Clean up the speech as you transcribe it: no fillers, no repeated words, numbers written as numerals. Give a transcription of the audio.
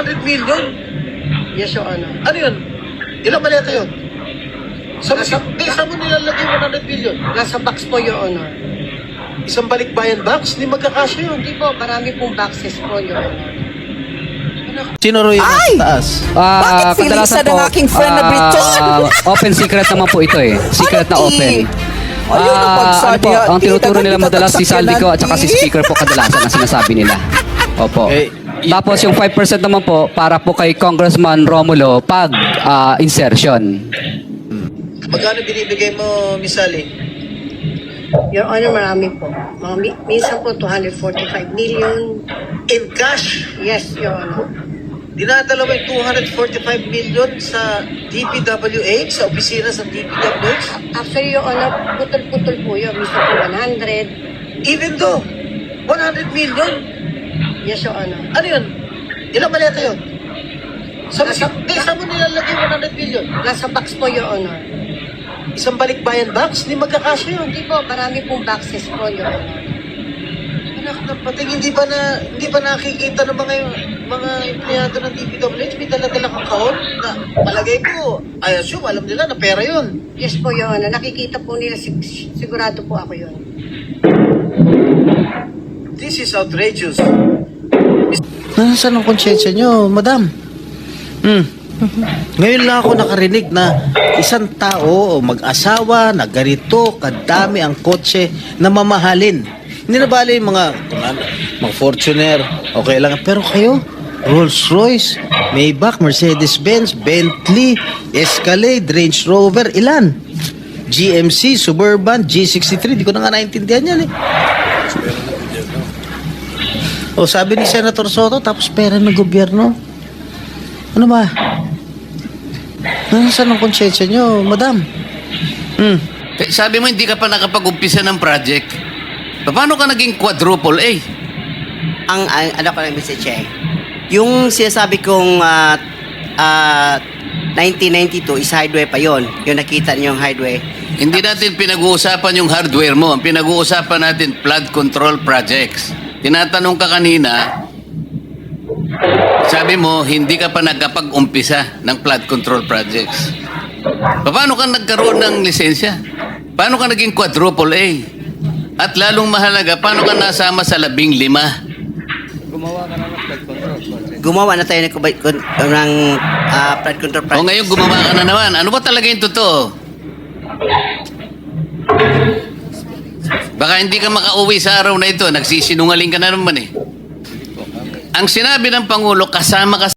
100 million? Yes, Your Honor. Ano yun? Ilang maleta yun? Saan mo nilalagay yung 100 million? Nasa box po, Your Honor. Isang balikbayan box? Hindi magkakasya yun. Hindi po, marami pong boxes po, Your Honor. Sino ro yung nasa taas? Bakit feeling Kadalasan sad ang po, aking friend na Briton? Open secret naman po ito eh. Secret na open. Ayun ang Ano pagsabi po, hati, ang tinuturo nila dapat madalas si itatagsak Saldico yan, at saka si hati. speaker po kadalasan ang sinasabi nila. Opo. Tapos yung 5% naman po para po kay Congressman Romulo pag insertion. Magkano binibigay mo, Miss Sally? Your Honor, marami po. Minsan po, 245 million. In cash? Yes, Your Honor. Dinadala mo yung 245 million sa DPWH, sa opisina sa DPWH? Actually, Your Honor, putol-putol po yun. Minsan po 100. Even though, 100 million? Yes, Your Honor. Ano yun? Ilang maleta yun? Saan Nasa- mo nilalagay yung 100 million? Nasa box po, Your Honor. Isang balikbayan box? Hindi magkakasya yun. Hindi po, marami pong boxes po, Your Honor. Anak na pating, hindi ba nakikita ng mga empleyado ng DPWH, may dala-dala kang kahon na palagay ko, I assume, alam nila na pera yun. Yes po, Your Honor. Nakikita po nila, sigurado po ako yun. This is outrageous. Nasaan ang konsyensya nyo, madam? Ngayon lang ako nakarinig na isang tao o mag-asawa na ganito kadami ang kotse na mamahalin. Hindi na bali yung mga Fortuner, okay lang. Pero kayo, Rolls Royce, Maybach, Mercedes-Benz, Bentley, Escalade, Range Rover, ilan? GMC, Suburban, G63, di ko na nga naintindihan yan eh. O sabi ni Senator Soto, tapos pera ng gobyerno. Ano ba? Nasaan ang konsyensya nyo, madam? Sabi mo hindi ka pa nakapag-umpisa ng project. Paano ka naging quadruple A? Ang ano ko lang, Mr. Che, yung sinasabi kong 1992 is highway pa yon. Yung nakita niyo yung highway. Hindi natin pinag-uusapan yung hardware mo. Ang pinag-uusapan natin, flood control projects. Tinatanong ka kanina, sabi mo, hindi ka pa nagkapag-umpisa ng flood control projects. Paano ka nagkaroon ng lisensya? Paano ka naging quadruple A? At lalong mahalaga, paano ka nasama sa 15? Gumawa na tayo ng flood control project. O ngayon gumawa ka na naman. Ano ba talaga yung totoo? Baka hindi ka makauwi sa araw na ito. Nagsisinungaling ka na naman eh. Ang sinabi ng Pangulo, kasama ka